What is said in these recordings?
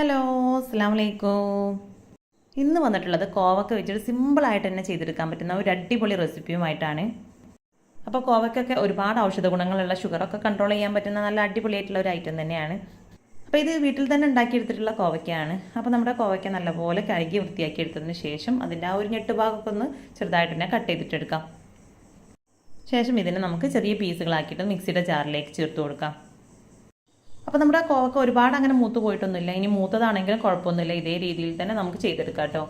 Hello, അസ്സലാമു അലൈക്കും. ഇന്ന് വന്നിട്ടുള്ളത് കോവക്ക വെച്ചിട്ട് സിമ്പിളായിട്ട് തന്നെ ചെയ്തെടുക്കാൻ പറ്റുന്ന ഒരു അടിപൊളി റെസിപ്പിയുമായിട്ടാണ്. അപ്പോൾ കോവക്കൊക്കെ ഒരുപാട് ഔഷധ ഗുണങ്ങളുള്ള ഷുഗറൊക്കെ കൺട്രോൾ ചെയ്യാൻ പറ്റുന്ന നല്ല അടിപൊളിയായിട്ടുള്ള ഒരു ഐറ്റം തന്നെയാണ്. അപ്പോൾ ഇത് വീട്ടിൽ തന്നെ ഉണ്ടാക്കിയെടുത്തിട്ടുള്ള കോവയ്ക്കയാണ്. അപ്പോൾ നമ്മുടെ കോവയ്ക്ക നല്ലപോലെ കഴുകി വൃത്തിയാക്കി എടുത്തതിന് ശേഷം അതിൻ്റെ ആ ഒരു ഞെട്ടുഭാഗമൊക്കെ ഒന്ന് ചെറുതായിട്ട് തന്നെ കട്ട് ചെയ്തിട്ടെടുക്കാം. ശേഷം ഇതിനെ നമുക്ക് ചെറിയ പീസുകളാക്കിയിട്ട് മിക്സിയുടെ ജാറിലേക്ക് ചേർത്ത് കൊടുക്കാം. അപ്പോൾ നമ്മുടെ കോവക്ക ഒരുപാട് അങ്ങനെ മൂത്ത് പോയിട്ടൊന്നുമില്ല. ഇനി മൂത്തതാണെങ്കിലും കുഴപ്പമൊന്നുമില്ല. ഇതേ രീതിയിൽ തന്നെ നമുക്ക് ചെയ്തെടുക്കാം കേട്ടോ.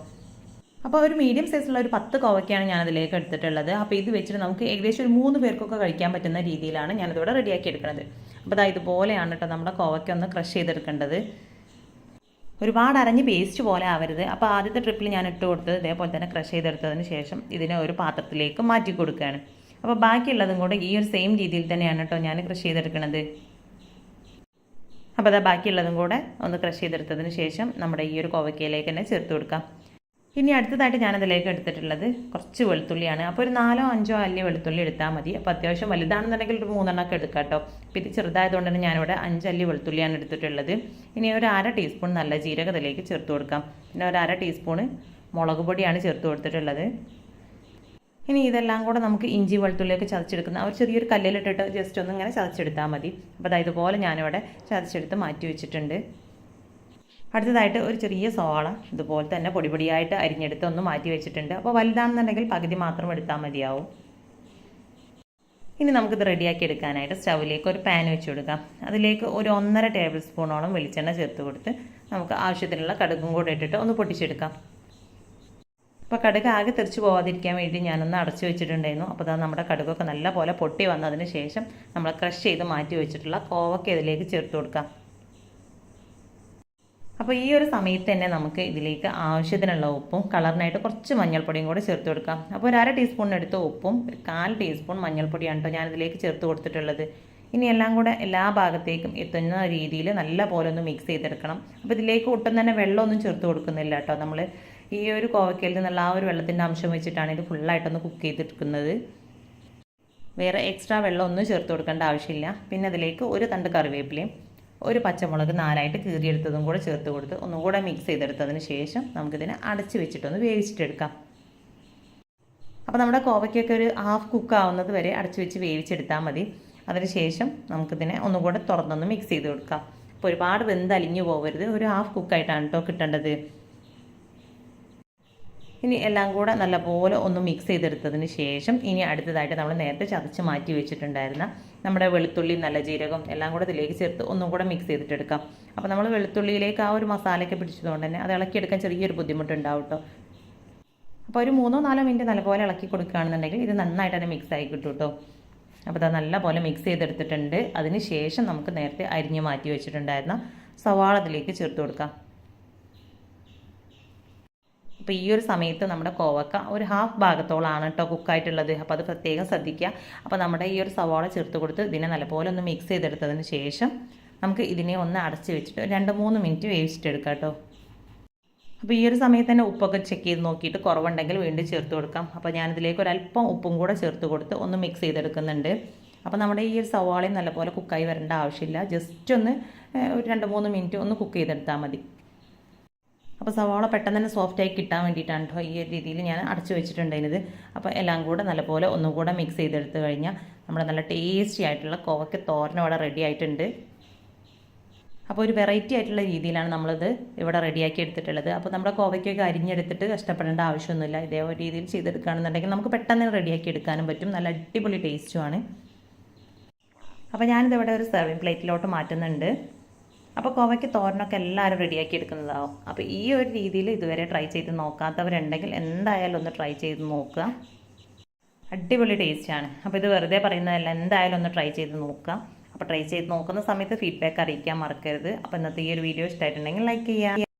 അപ്പോൾ ഒരു മീഡിയം സൈസുള്ള ഒരു 10 കോവയ്ക്കാണ് ഞാനതിലേക്ക് എടുത്തിട്ടുള്ളത്. അപ്പോൾ ഇത് വെച്ചിട്ട് നമുക്ക് ഏകദേശം ഒരു 3 പേർക്കൊക്കെ കഴിക്കാൻ പറ്റുന്ന രീതിയിലാണ് ഞാനിതിവിടെ റെഡിയാക്കി എടുക്കുന്നത്. അപ്പോൾ അതാ ഇതുപോലെയാണ് കേട്ടോ നമ്മുടെ കോവയ്ക്ക ഒന്ന് ക്രഷ് ചെയ്തെടുക്കേണ്ടത്. ഒരുപാട് അരഞ്ഞ് പേസ്റ്റ് പോലെ ആവരുത്. അപ്പോൾ ആദ്യത്തെ ട്രിപ്പിൽ ഞാൻ ഇട്ട് കൊടുത്തത് ഇതേപോലെ തന്നെ ക്രഷ് ചെയ്തെടുത്തതിന് ശേഷം ഇതിനെ ഒരു പാത്രത്തിലേക്ക് മാറ്റി കൊടുക്കുകയാണ്. അപ്പോൾ ബാക്കിയുള്ളതും കൂടെ ഈ ഒരു സെയിം രീതിയിൽ തന്നെയാണ് കേട്ടോ ഞാൻ ക്രഷ് ചെയ്തെടുക്കുന്നത്. അപ്പോൾ ബാക്കിയുള്ളതും കൂടെ ഒന്ന് ക്രഷ് ചെയ്തെടുത്തതിന് ശേഷം നമ്മുടെ ഈ ഒരു കോവയ്ക്കയിലേക്ക് തന്നെ ചേർത്ത് കൊടുക്കാം. ഇനി അടുത്തതായിട്ട് ഞാനതിലേക്ക് എടുത്തിട്ടുള്ളത് കുറച്ച് വെളുത്തുള്ളിയാണ്. അപ്പോൾ ഒരു 4-5 അല്ലി വെളുത്തുള്ളി എടുത്താൽ മതി. അപ്പോൾ അത്യാവശ്യം വലുതാണെന്നുണ്ടെങ്കിൽ ഒരു 3 എണ്ണമൊക്കെ എടുക്കാം കേട്ടോ. അപ്പോൾ ഇത് ചെറുതായതുകൊണ്ട് തന്നെ ഞാനിവിടെ 5 അല്ലി വെളുത്തുള്ളിയാണ് എടുത്തിട്ടുള്ളത്. ഇനി ഒരു 1/2 ടീസ്പൂൺ നല്ല ജീരകം ഇതിലേക്ക് ചേർത്ത് കൊടുക്കാം. പിന്നെ ഒരു 1/2 ടീസ്പൂണ് മുളക് പൊടിയാണ് ചേർത്ത് കൊടുത്തിട്ടുള്ളത്. ഇനി ഇതെല്ലാം കൂടെ നമുക്ക് ഇഞ്ചി വെളുത്തുള്ളിയൊക്കെ ചതച്ചെടുക്കുന്ന ഒരു ചെറിയൊരു കല്ലിലിട്ടിട്ട് ജസ്റ്റ് ഒന്ന് ഇങ്ങനെ ചതച്ചെടുത്താൽ മതി. അപ്പോൾ അതായത് ഇതുപോലെ ഞാനിവിടെ ചതച്ചെടുത്ത് മാറ്റി വെച്ചിട്ടുണ്ട്. അടുത്തതായിട്ട് ഒരു ചെറിയ സവാള ഇതുപോലെ തന്നെ പൊടിയായിട്ട് അരിഞ്ഞെടുത്ത് ഒന്ന് മാറ്റി വെച്ചിട്ടുണ്ട്. അപ്പോൾ വലുതാണെന്നുണ്ടെങ്കിൽ പകുതി മാത്രം എടുത്താൽ മതിയാവും. ഇനി നമുക്കിത് റെഡിയാക്കി എടുക്കാനായിട്ട് സ്റ്റൗവിലേക്ക് ഒരു പാൻ വെച്ച് കൊടുക്കാം. അതിലേക്ക് ഒരു 1.5 ടേബിൾ സ്പൂണോളം വെളിച്ചെണ്ണ ചേർത്ത് കൊടുത്ത് നമുക്ക് ആവശ്യത്തിനുള്ള കടുകും കൂടെ ഇട്ടിട്ട് ഒന്ന് പൊട്ടിച്ചെടുക്കാം. അപ്പോൾ കടുക് ആകെ തെറിച്ച് പോകാതിരിക്കാൻ വേണ്ടി ഞാനൊന്ന് അടച്ചു വെച്ചിട്ടുണ്ടായിരുന്നു. അപ്പോൾ അത് നമ്മുടെ കടുകൊക്കെ നല്ല പോലെ പൊട്ടി വന്നതിന് ശേഷം നമ്മൾ ക്രഷ് ചെയ്ത് മാറ്റി വെച്ചിട്ടുള്ള കോവക്ക ഇതിലേക്ക് ചേർത്ത് കൊടുക്കാം. അപ്പോൾ ഈ ഒരു സമയത്ത് തന്നെ നമുക്ക് ഇതിലേക്ക് ആവശ്യത്തിനുള്ള ഉപ്പും കളറിനായിട്ട് കുറച്ച് മഞ്ഞൾപ്പൊടിയും കൂടെ ചേർത്ത് കൊടുക്കാം. അപ്പോൾ ഒരു 1/2 ടീസ്പൂണിനെടുത്ത ഉപ്പും ഒരു 1/4 ടീസ്പൂൺ മഞ്ഞൾപ്പൊടിയാണ് കേട്ടോ ഞാനിതിലേക്ക് ചേർത്ത് കൊടുത്തിട്ടുള്ളത്. ഇനി എല്ലാം കൂടെ എല്ലാ ഭാഗത്തേക്കും എത്തുന്ന രീതിയിൽ നല്ല പോലെ ഒന്ന് മിക്സ് ചെയ്തെടുക്കണം. അപ്പോൾ ഇതിലേക്ക് ഒട്ടും തന്നെ വെള്ളമൊന്നും ചേർത്ത് കൊടുക്കുന്നില്ല കേട്ടോ. നമ്മൾ ഈ ഒരു കോവയ്ക്കയിൽ നിന്നുള്ള ആ ഒരു വെള്ളത്തിൻ്റെ അംശം വെച്ചിട്ടാണ് ഇത് ഫുള്ളായിട്ടൊന്ന് കുക്ക് ചെയ്തെടുക്കുന്നത്. വേറെ എക്സ്ട്രാ വെള്ളമൊന്നും ചേർത്ത് കൊടുക്കേണ്ട ആവശ്യമില്ല. പിന്നെ അതിലേക്ക് ഒരു തണ്ട് കറിവേപ്പിലയും ഒരു പച്ചമുളക് 4ആയിട്ട് കീറിയെടുത്തതും കൂടെ ചേർത്ത് കൊടുത്ത് ഒന്നും കൂടെ മിക്സ് ചെയ്തെടുത്തതിന് ശേഷം നമുക്കിതിനെ അടച്ച് വെച്ചിട്ടൊന്ന് വേവിച്ചിട്ടെടുക്കാം. അപ്പോൾ നമ്മുടെ കോവയ്ക്കൊക്കെ ഒരു ഹാഫ് കുക്ക് ആവുന്നത് വരെ അടച്ച് വെച്ച് വേവിച്ചെടുത്താൽ മതി. അതിനുശേഷം നമുക്കിതിനെ ഒന്നും കൂടെ തുറന്നൊന്ന് മിക്സ് ചെയ്ത് കൊടുക്കാം. അപ്പോൾ ഒരുപാട് വെന്തലിഞ്ഞു പോകരുത്. ഒരു ഹാഫ് കുക്കായിട്ടാണ് കേട്ടോ കിട്ടേണ്ടത്. ഇനി എല്ലാം കൂടെ നല്ലപോലെ ഒന്ന് മിക്സ് ചെയ്തെടുത്തതിന് ശേഷം ഇനി അടുത്തതായിട്ട് നമ്മൾ നേരത്തെ ചതച്ച് മാറ്റി വെച്ചിട്ടുണ്ടായിരുന്ന നമ്മുടെ വെളുത്തുള്ളി നല്ല ജീരകം എല്ലാം കൂടെ ഇതിലേക്ക് ചേർത്ത് ഒന്നും കൂടെ മിക്സ് ചെയ്തിട്ടെടുക്കാം. അപ്പോൾ നമ്മൾ വെളുത്തുള്ളിയിലേക്ക് ആ ഒരു മസാലയൊക്കെ പിടിച്ചതുകൊണ്ട് തന്നെ അത് ഇളക്കിയെടുക്കാൻ ചെറിയൊരു ബുദ്ധിമുട്ടുണ്ടാവും കേട്ടോ. അപ്പോൾ ഒരു 3-4 മിനിറ്റ് നല്ലപോലെ ഇളക്കി കൊടുക്കുകയാണെന്നുണ്ടെങ്കിൽ ഇത് നന്നായിട്ട് തന്നെ മിക്സ് ആയി കിട്ടും കേട്ടോ. അപ്പോൾ അത് നല്ലപോലെ മിക്സ് ചെയ്തെടുത്തിട്ടുണ്ട്. അതിന് ശേഷം നമുക്ക് നേരത്തെ അരിഞ്ഞ് മാറ്റി വെച്ചിട്ടുണ്ടായിരുന്ന സവാള ഇതിലേക്ക് ചേർത്ത് കൊടുക്കാം. അപ്പോൾ ഈ ഒരു സമയത്ത് നമ്മുടെ കോവക്ക ഒരു ഹാഫ് ഭാഗത്തോളാണ് കേട്ടോ കുക്കായിട്ടുള്ളത്. അപ്പോൾ അത് പ്രത്യേകം ശ്രദ്ധിക്കുക. അപ്പോൾ നമ്മുടെ ഈ ഒരു സവാള ചേർത്ത് കൊടുത്ത് ഇതിനെ നല്ലപോലെ ഒന്ന് മിക്സ് ചെയ്തെടുത്തതിന് ശേഷം നമുക്ക് ഇതിനെ ഒന്ന് അടച്ച് വെച്ചിട്ട് 2-3 മിനിറ്റ് വേവിച്ചിട്ടെടുക്കാം കേട്ടോ. അപ്പോൾ ഈ ഒരു സമയത്ത് തന്നെ ഉപ്പൊക്കെ ചെക്ക് ചെയ്ത് നോക്കിയിട്ട് കുറവുണ്ടെങ്കിൽ വീണ്ടും ചേർത്ത് കൊടുക്കാം. അപ്പോൾ ഞാനിതിലേക്ക് ഒരല്പം ഉപ്പും കൂടെ ചേർത്ത് കൊടുത്ത് ഒന്ന് മിക്സ് ചെയ്തെടുക്കുന്നുണ്ട്. അപ്പോൾ നമ്മുടെ ഈ ഒരു സവാളയും നല്ലപോലെ കുക്കായി വരേണ്ട ആവശ്യമില്ല. ജസ്റ്റ് ഒന്ന് ഒരു 2-3 മിനിറ്റ് ഒന്ന് കുക്ക് ചെയ്തെടുത്താൽ മതി. അപ്പോൾ സവാള പെട്ടെന്ന് തന്നെ സോഫ്റ്റായി കിട്ടാൻ വേണ്ടിയിട്ടാണ് കേട്ടോ ഈ ഒരു രീതിയിൽ ഞാൻ അടച്ചു വെച്ചിട്ടുണ്ടായിരുന്നത്. അപ്പോൾ എല്ലാം കൂടെ നല്ലപോലെ ഒന്നും കൂടെ മിക്സ് ചെയ്തെടുത്ത് കഴിഞ്ഞാൽ നമ്മുടെ നല്ല ടേസ്റ്റി ആയിട്ടുള്ള കോവയ്ക്ക തോരൻ ഇവിടെ റെഡി ആയിട്ടുണ്ട്. അപ്പോൾ ഒരു വെറൈറ്റി ആയിട്ടുള്ള രീതിയിലാണ് നമ്മളിത് ഇവിടെ റെഡിയാക്കി എടുത്തിട്ടുള്ളത്. അപ്പോൾ നമ്മുടെ കോവയ്ക്കൊക്കെ അരിഞ്ഞെടുത്തിട്ട് കഷ്ടപ്പെടേണ്ട ആവശ്യമൊന്നുമില്ല. ഇതേ ഒരു രീതിയിൽ ചെയ്തെടുക്കുകയാണെന്നുണ്ടെങ്കിൽ നമുക്ക് പെട്ടെന്ന് റെഡിയാക്കി എടുക്കാനും പറ്റും. നല്ല അടിപൊളി ടേസ്റ്റുമാണ്. അപ്പോൾ ഞാനിതിവിടെ ഒരു സെർവിങ് പ്ലേറ്റിലോട്ട് മാറ്റുന്നുണ്ട്. അപ്പോൾ കോവയ്ക്ക് തോരനൊക്കെ എല്ലാവരും റെഡിയാക്കി എടുക്കുന്നതാവും. അപ്പോൾ ഈ ഒരു രീതിയിൽ ഇതുവരെ ട്രൈ ചെയ്ത് നോക്കാത്തവരുണ്ടെങ്കിൽ എന്തായാലും ഒന്ന് ട്രൈ ചെയ്ത് നോക്കുക. അടിപൊളി ടേസ്റ്റാണ്. അപ്പോൾ ഇത് വെറുതെ പറയുന്നതല്ല, എന്തായാലും ഒന്ന് ട്രൈ ചെയ്ത് നോക്കുക. അപ്പോൾ ട്രൈ ചെയ്ത് നോക്കുന്ന സമയത്ത് ഫീഡ്ബാക്ക് അറിയിക്കാൻ മറക്കരുത്. അപ്പോൾ ഇന്നത്തെ ഈ ഒരു വീഡിയോ ഇഷ്ടമായിട്ടുണ്ടെങ്കിൽ ലൈക്ക് ചെയ്യുക.